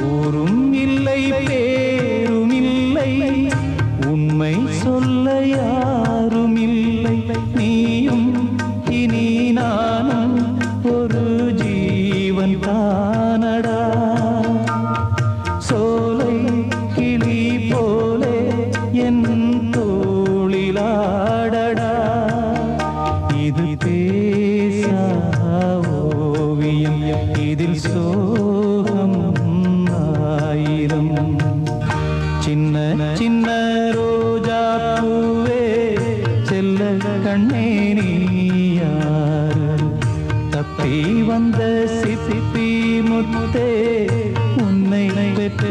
ஊரும் இல்லை பேரும் இல்லை உண்மை சொல்ல யாரும் இல்லை நீயும் இனி நானும் ஒரு ஜீவன் தானடா சோலை கிளி போலே என் தோளிலாடடா இது பேசா ஓவியம் இதில் சோகம் ஆயிரம் சின்ன சின்ன ரோஜா பூவே செல்ல கண்ணே நீ யார் தப்பி வந்த சிப்பி முத்தே உன்னை பெற்ற